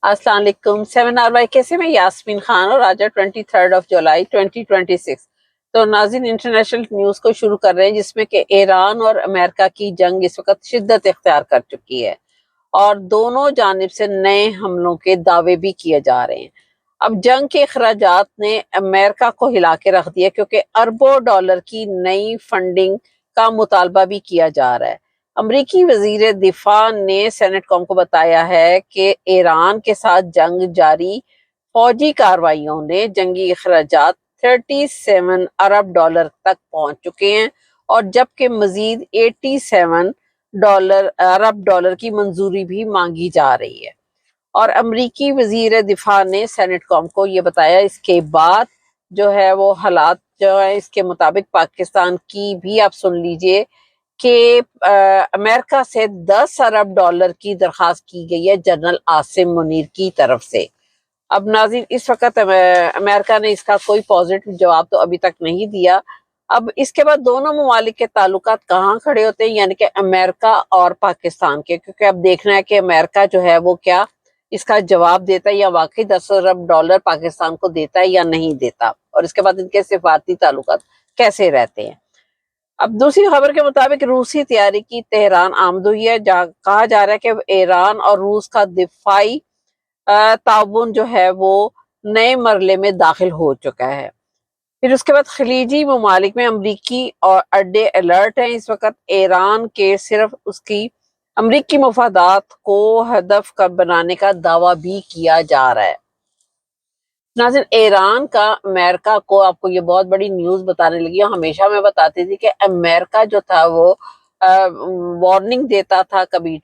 السلام علیکم. 7 RYK سے میں یاسمین خان اور آج 23 جولائی 2026. تو ناظرین انٹرنیشنل نیوز کو شروع کر رہے ہیں جس میں کہ ایران اور امریکہ کی جنگ اس وقت شدت اختیار کر چکی ہے اور دونوں جانب سے نئے حملوں کے دعوے بھی کیے جا رہے ہیں. اب جنگ کے اخراجات نے امریکہ کو ہلا کے رکھ دیا کیونکہ اربوں ڈالر کی نئی فنڈنگ کا مطالبہ بھی کیا جا رہا ہے. امریکی وزیر دفاع نے سینٹ کام کو بتایا ہے کہ ایران کے ساتھ جنگ جاری فوجی کارروائیوں نے جنگی اخراجات 37 ارب ڈالر تک پہنچ چکے ہیں اور جبکہ مزید 87 ارب ڈالر کی منظوری بھی مانگی جا رہی ہے. اور امریکی وزیر دفاع نے سینٹ کام کو یہ بتایا اس کے بعد جو ہے وہ حالات جو ہے اس کے مطابق پاکستان کی بھی آپ سن لیجئے کہ امریکہ سے 10 ارب ڈالر کی درخواست کی گئی ہے جنرل عاصم منیر کی طرف سے. اب ناظرین اس وقت امریکہ نے اس کا کوئی پازیٹو جواب تو ابھی تک نہیں دیا. اب اس کے بعد دونوں ممالک کے تعلقات کہاں کھڑے ہوتے ہیں یعنی کہ امریکہ اور پاکستان کے, کیونکہ اب دیکھنا ہے کہ امریکہ جو ہے وہ کیا اس کا جواب دیتا ہے یا واقعی 10 ارب ڈالر پاکستان کو دیتا ہے یا نہیں دیتا اور اس کے بعد ان کے سفارتی تعلقات کیسے رہتے ہیں. اب دوسری خبر کے مطابق روسی طیارے کی تہران آمد ہوئی ہے جہاں کہا جا رہا ہے کہ ایران اور روس کا دفاعی تعاون جو ہے وہ نئے مرحلے میں داخل ہو چکا ہے. پھر اس کے بعد خلیجی ممالک میں امریکی اور اڈے الرٹ ہیں اس وقت. ایران کے صرف اس کی امریکی مفادات کو ہدف کا بنانے کا دعویٰ بھی کیا جا رہا ہے. ناظرین ایران کا امریکہ کو آپ کو یہ بہت بڑی نیوز بتانے لگی ہے. ہمیشہ میں بتاتی تھی کہ امریکہ جو تھا وہ وارننگ دیتا تھا کبھی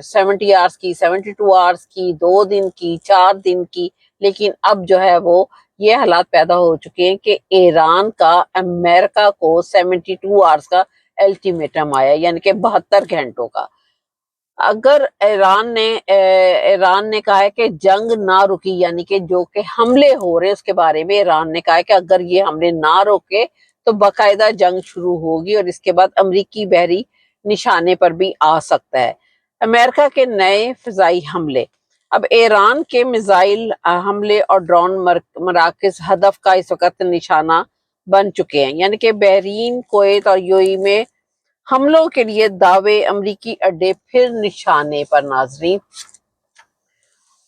70 آورس کی 72 آورس کی 2 دن کی 4 دن کی, لیکن اب جو ہے وہ یہ حالات پیدا ہو چکے ہیں کہ ایران کا امریکہ کو 72 آورس کا الٹیمیٹم آیا یعنی کہ 72 گھنٹوں کا. اگر ایران نے کہا ہے کہ جنگ نہ رکی یعنی کہ جو کہ حملے ہو رہے اس کے بارے میں ایران نے کہا ہے کہ اگر یہ حملے نہ روکے تو باقاعدہ جنگ شروع ہوگی اور اس کے بعد امریکی بحری نشانے پر بھی آ سکتا ہے. امریکہ کے نئے فضائی حملے. اب ایران کے میزائل حملے اور ڈرون مراکز ہدف کا اس وقت نشانہ بن چکے ہیں یعنی کہ بحرین کویت اور UAE میں حملوں کے لیے دعوے امریکی اڈے پھر نشانے پر. ناظرین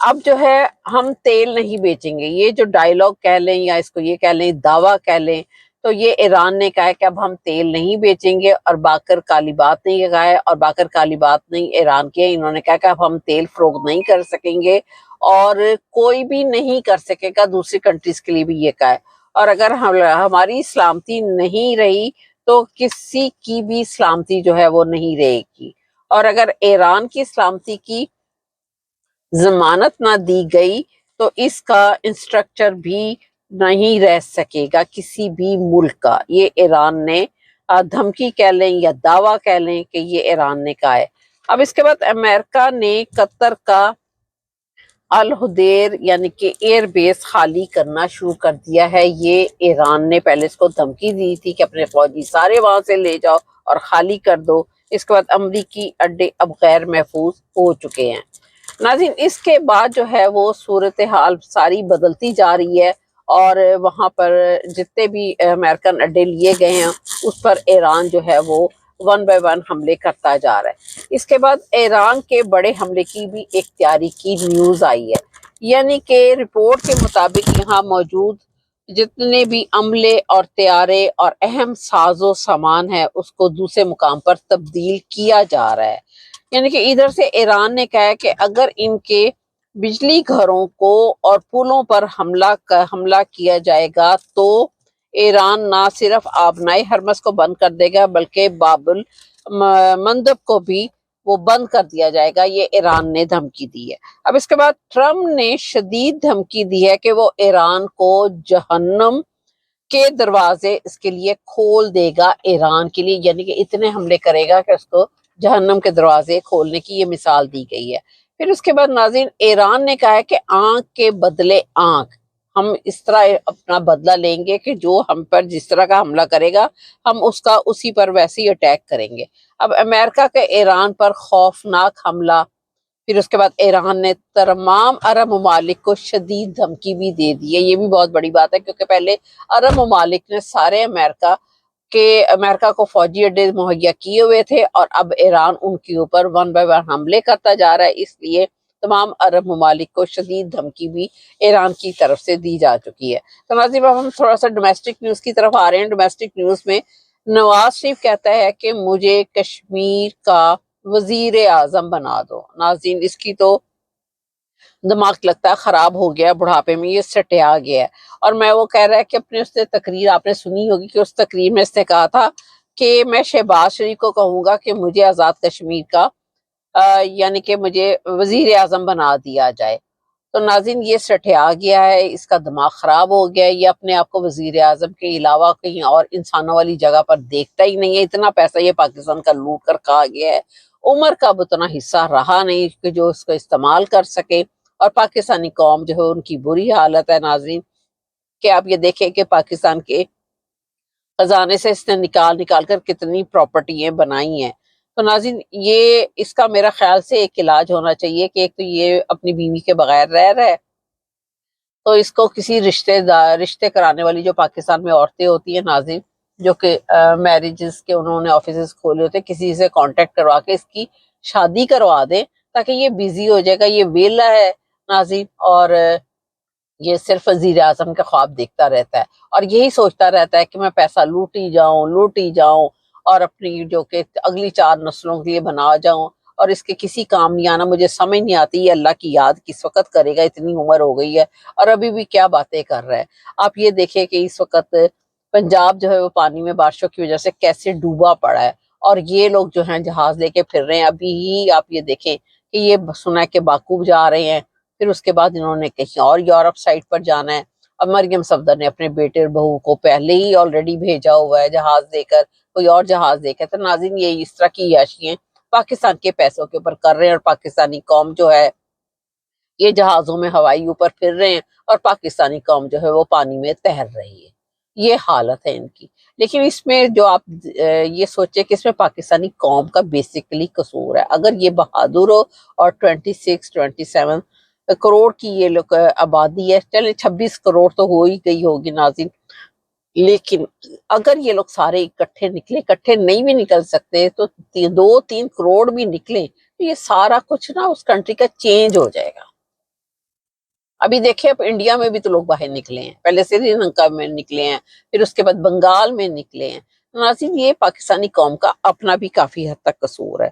اب جو ہے ہم تیل نہیں بیچیں گے یہ جو ڈائیلاگ کہہ لیں یا اس کو یہ کہہ لیں دعویٰ کہہ لیں تو یہ ایران نے کہا ہے کہ اب ہم تیل نہیں بیچیں گے اور باقر کالی بات نہیں کہا ہے اور باقر کالی بات نہیں ایران کی ہے. انہوں نے کہا کہ اب ہم تیل فروخت نہیں کر سکیں گے اور کوئی بھی نہیں کر سکے گا دوسری کنٹریز کے لیے بھی یہ کہا ہے. اور اگر ہماری سلامتی نہیں رہی تو کسی کی بھی سلامتی جو ہے وہ نہیں رہے گی اور اگر ایران کی سلامتی کی ضمانت نہ دی گئی تو اس کا انسٹرکچر بھی نہیں رہ سکے گا کسی بھی ملک کا. یہ ایران نے دھمکی کہہ لیں یا دعویٰ کہہ لیں کہ یہ ایران نے کہا ہے. اب اس کے بعد امریکہ نے قطر کا الحدیر یعنی کہ ایئر بیس خالی کرنا شروع کر دیا ہے. یہ ایران نے پہلے اس کو دھمکی دی تھی کہ اپنے فوجی سارے وہاں سے لے جاؤ اور خالی کر دو. اس کے بعد امریکی اڈے اب غیر محفوظ ہو چکے ہیں. ناظرین اس کے بعد جو ہے وہ صورتحال ساری بدلتی جا رہی ہے اور وہاں پر جتنے بھی امریکن اڈے لیے گئے ہیں اس پر ایران جو ہے وہ 1 by 1 حملے کرتا جا رہا ہے. اس کے بعد ایران کے بڑے حملے کی بھی ایک تیاری کی نیوز آئی ہے یعنی کہ رپورٹ کے مطابق یہاں موجود جتنے بھی عملے اور طیارے اور اہم ساز و سامان ہے اس کو دوسرے مقام پر تبدیل کیا جا رہا ہے. یعنی کہ ادھر سے ایران نے کہا ہے کہ اگر ان کے بجلی گھروں کو اور پلوں پر حملہ کیا جائے گا تو ایران نہ صرف آبنائے ہرمز کو بند کر دے گا بلکہ باب المندب کو بھی وہ بند کر دیا جائے گا. یہ ایران نے دھمکی دی ہے. اب اس کے بعد ٹرمپ نے شدید دھمکی دی ہے کہ وہ ایران کو جہنم کے دروازے اس کے لیے کھول دے گا ایران کے لیے یعنی کہ اتنے حملے کرے گا کہ اس کو جہنم کے دروازے کھولنے کی یہ مثال دی گئی ہے. پھر اس کے بعد ناظرین ایران نے کہا ہے کہ آنکھ کے بدلے آنکھ ہم اس طرح اپنا بدلہ لیں گے کہ جو ہم پر جس طرح کا حملہ کرے گا ہم اسی پر ویسے ہی اٹیک کریں گے. اب امریکہ کے ایران پر خوفناک حملہ پھر اس کے بعد ایران نے تمام عرب ممالک کو شدید دھمکی بھی دے دی ہے. یہ بھی بہت بڑی بات ہے کیونکہ پہلے عرب ممالک نے سارے امریکہ کو فوجی اڈے مہیا کیے ہوئے تھے، اور اب ایران ان کے اوپر ون بائی ون حملے کرتا جا رہا ہے. اس لیے تمام عرب ممالک کو شدید دھمکی بھی ایران کی طرف سے دی جا چکی ہے. تو ناظرین اب ہم تھوڑا سا ڈومیسٹک نیوز کی طرف آ رہے ہیں. ڈومیسٹک نیوز میں نواز شریف کہتا ہے کہ مجھے کشمیر کا وزیر اعظم بنا دو. ناظرین اس کی تو دماغ لگتا ہے خراب ہو گیا، بڑھاپے میں یہ سٹیا گیا ہے. اور میں وہ کہہ رہا ہے کہ اپنے اس نے تقریر آپ نے سنی ہوگی کہ اس تقریر میں اس نے کہا تھا کہ میں شہباز شریف کو کہوں گا کہ مجھے آزاد کشمیر کا یعنی کہ مجھے وزیر اعظم بنا دیا جائے. تو ناظرین یہ سٹیا گیا ہے، اس کا دماغ خراب ہو گیا ہے. یہ اپنے آپ کو وزیر اعظم کے علاوہ کہیں اور انسانوں والی جگہ پر دیکھتا ہی نہیں ہے. اتنا پیسہ یہ پاکستان کا لوٹ کر کھا گیا ہے، عمر کا اب اتنا حصہ رہا نہیں کہ جو اس کو استعمال کر سکے. اور پاکستانی قوم جو ہے ان کی بری حالت ہے ناظرین، کہ آپ یہ دیکھیں کہ پاکستان کے خزانے سے اس نے نکال کر کتنی پراپرٹیاں بنائی ہیں. تو ناظرین یہ اس کا میرا خیال سے ایک علاج ہونا چاہیے کہ ایک تو یہ اپنی بیوی کے بغیر رہ رہا ہے، تو اس کو کسی رشتے کرانے والی جو پاکستان میں عورتیں ہوتی ہیں ناظرین، جو کہ میرجز کے انہوں نے آفیسز کھولے ہوتے ہیں، کسی سے کانٹیکٹ کروا کے اس کی شادی کروا دیں تاکہ یہ بیزی ہو جائے گا. یہ ویلا ہے ناظرین، اور یہ صرف وزیر اعظم کا خواب دیکھتا رہتا ہے اور یہی سوچتا رہتا ہے کہ میں پیسہ لوٹی جاؤں اور اپنی جو کہ اگلی 4 نسلوں کے لیے بنا جاؤں، اور اس کے کسی کام نہیں آنا. مجھے سمجھ نہیں آتی یہ اللہ کی یاد کس وقت کرے گا، اتنی عمر ہو گئی ہے اور ابھی بھی کیا باتیں کر رہا ہے. آپ یہ دیکھیں کہ اس وقت پنجاب جو ہے وہ پانی میں بارشوں کی وجہ سے کیسے ڈوبا پڑا ہے، اور یہ لوگ جو ہیں جہاز لے کے پھر رہے ہیں. ابھی ہی آپ یہ دیکھیں کہ یہ سنا ہے کہ باکو جا رہے ہیں، پھر اس کے بعد انہوں نے کہیں اور یورپ سائٹ پر جانا ہے. اب مریم صفدر نے اپنے بیٹے اور بہو کو پہلے ہی آلریڈی بھیجا ہوا ہے جہاز دے کر، کوئی اور جہاز دے کر. تو ناظرین یہ اس طرح کی عیاشیاں پاکستان کے پیسوں کے اوپر کر رہے ہیں، اور پاکستانی قوم جو ہے یہ جہازوں میں ہوائی اوپر پھر رہے ہیں، اور پاکستانی قوم جو ہے وہ پانی میں تیر رہی ہے. یہ حالت ہے ان کی. لیکن اس میں جو آپ یہ سوچیں کہ اس میں پاکستانی قوم کا بیسیکلی قصور ہے. اگر یہ بہادر ہو اور 27 کروڑ کی یہ لوگ آبادی ہے، چلے 26 کروڑ تو ہو ہی گئی ہوگی ناظرین، لیکن اگر یہ لوگ سارے اکٹھے نہیں بھی نکل سکتے تو 2-3 کروڑ بھی نکلیں تو یہ سارا کچھ نا اس کنٹری کا چینج ہو جائے گا. ابھی دیکھیں اب انڈیا میں بھی تو لوگ باہر نکلے ہیں، پہلے سری لنکا میں نکلے ہیں، پھر اس کے بعد بنگال میں نکلے ہیں. ناظرین یہ پاکستانی قوم کا اپنا بھی کافی حد تک قصور ہے.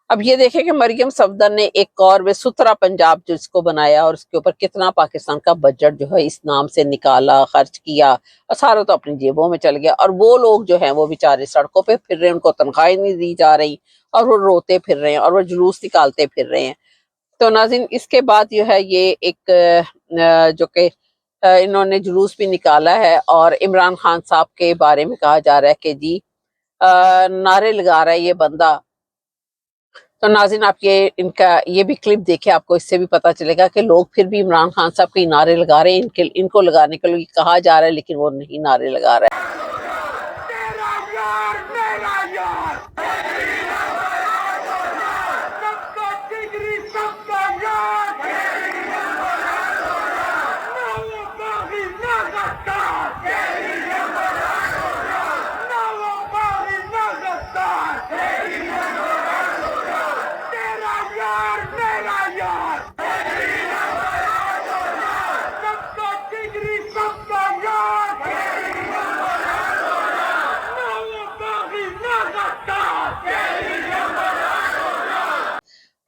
اب یہ دیکھیں کہ مریم صفدر نے ایک اور میں سترا پنجاب جو اس کو بنایا، اور اس کے اوپر کتنا پاکستان کا بجٹ جو ہے اس نام سے نکالا، خرچ کیا، اور سارا تو اپنی جیبوں میں چل گیا. اور وہ لوگ جو ہیں وہ بیچارے سڑکوں پہ پھر رہے ہیں، ان کو تنخواہیں نہیں دی جا رہی، اور وہ روتے پھر رہے ہیں اور وہ جلوس نکالتے پھر رہے ہیں. تو ناظرین اس کے بعد جو ہے یہ ایک جو کہ انہوں نے جلوس بھی نکالا ہے، اور عمران خان صاحب کے بارے میں کہا جا رہا ہے کہ جی نعرے لگا رہا ہے یہ بندہ. تو ناظرین آپ یہ ان کا یہ بھی کلپ دیکھیں، آپ کو اس سے بھی پتا چلے گا کہ لوگ پھر بھی عمران خان صاحب کے نعرے لگا رہے ہیں. ان کو لگانے کے لیے کہا جا رہا ہے لیکن وہ نہیں نعرے لگا رہا ہے.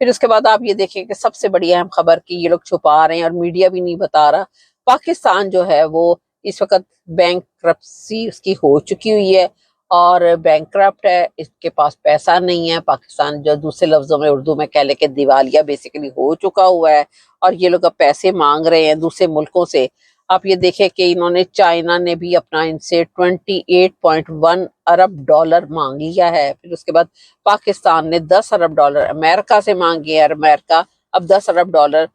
پھر اس کے بعد آپ یہ دیکھیں کہ سب سے بڑی اہم خبر کہ یہ لوگ چھپا رہے ہیں اور میڈیا بھی نہیں بتا رہا. پاکستان جو ہے وہ اس وقت بینک کرپسی اس کی ہو چکی ہوئی ہے، اور بینک کرپٹ ہے، اس کے پاس پیسہ نہیں ہے. پاکستان جو دوسرے لفظوں میں اردو میں کہہ لے کہ دیوالیہ بیسیکلی ہو چکا ہوا ہے، اور یہ لوگ اب پیسے مانگ رہے ہیں دوسرے ملکوں سے. آپ یہ دیکھیں کہ انہوں نے چائنا نے بھی اپنا ان سے 28.1 ارب ڈالر مانگ لیا ہے. پھر اس کے بعد پاکستان نے 10 ارب ڈالر امریکہ سے مانگے، اور امریکہ اب 10 ارب ڈالر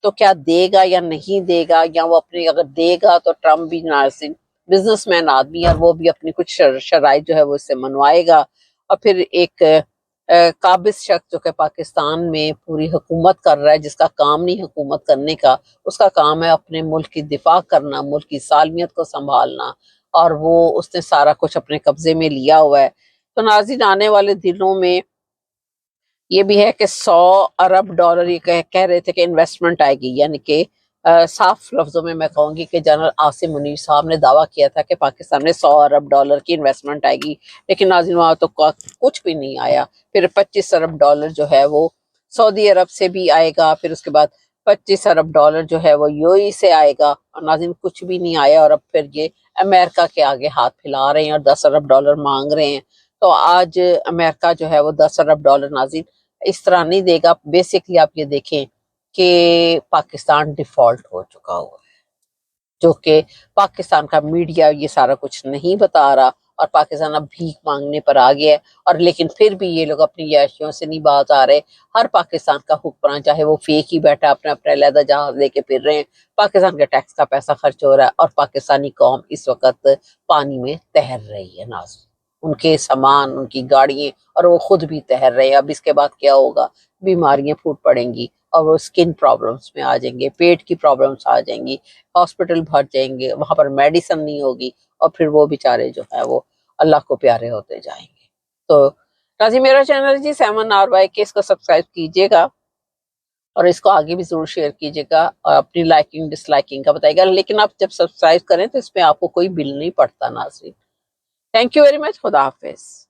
تو کیا دے گا یا نہیں دے گا، یا وہ اپنی اگر دے گا تو ٹرمپ بھی ناظرین بزنس مین آدمی اور وہ بھی اپنی کچھ شرائط جو ہے وہ اس سے منوائے گا. اور پھر ایک قابض شخص جو کہ پاکستان میں پوری حکومت کر رہا ہے، جس کا کام نہیں حکومت کرنے کا، اس کا کام ہے اپنے ملک کی دفاع کرنا، ملک کی سالمیت کو سنبھالنا، اور وہ اس نے سارا کچھ اپنے قبضے میں لیا ہوا ہے۔ تو ناظرین، آنے والے دنوں میں یہ بھی ہے کہ 100 ارب ڈالر یہ کہہ رہے تھے کہ انویسٹمنٹ آئے گی، یعنی کہ صاف لفظوں میں کہوں گی کہ جنرل عاصم منیر صاحب نے دعویٰ کیا تھا کہ پاکستان میں 100 ارب ڈالر کی انویسٹمنٹ آئے گی، لیکن ناظرین وہاں تو کچھ بھی نہیں آیا۔ پھر 25 ارب ڈالر جو ہے وہ سعودی عرب سے بھی آئے گا، پھر اس کے بعد 25 ارب ڈالر جو ہے وہ یو ای سے آئے گا، اور ناظرین کچھ بھی نہیں آیا، اور اب پھر یہ امریکہ کے آگے ہاتھ پھیلا رہے ہیں اور 10 ارب ڈالر مانگ رہے ہیں۔ تو آج امریکہ جو ہے وہ 10 ارب ڈالر ناظرین اس طرح نہیں دے گا۔ بیسکلی آپ یہ دیکھیں کہ پاکستان ڈیفالٹ ہو چکا ہوا ہے، جو کہ پاکستان کا میڈیا یہ سارا کچھ نہیں بتا رہا، اور پاکستان اب بھیک مانگنے پر آ گیا ہے، اور لیکن پھر بھی یہ لوگ اپنی عیاشیوں سے نہیں باز آ رہے۔ ہر پاکستان کا حکمران چاہے وہ فیک ہی بیٹھا اپنے اپنے علیحدہ جہاز لے کے پھر رہے ہیں، پاکستان کے ٹیکس کا پیسہ خرچ ہو رہا ہے، اور پاکستانی قوم اس وقت پانی میں تیر رہی ہے ناظرین، ان کے سامان، ان کی گاڑیاں، اور وہ خود بھی تیر رہے ہیں۔ اب اس کے بعد کیا ہوگا؟ بیماریاں پھوٹ پڑیں گی، اور وہ سکن پرابلمس میں آ جائیں گے، پیٹ کی پرابلمس آ جائیں گی، ہاسپٹل بھر جائیں گے، وہاں پر میڈیسن نہیں ہوگی، اور پھر وہ بیچارے جو ہے وہ اللہ کو پیارے ہوتے جائیں گے۔ تو ناظرین، میرا چینل جی 7 RY کے، اس کو سبسکرائب کیجیے گا، اور اس کو آگے بھی ضرور شیئر کیجیے گا، اور اپنی لائکنگ ڈس لائکنگ کا بتائیے گا، لیکن آپ جب سبسکرائب کریں تو اس میں آپ کو کوئی بل نہیں پڑتا ناظرین۔ تھینک یو ویری مچ، خدا حافظ۔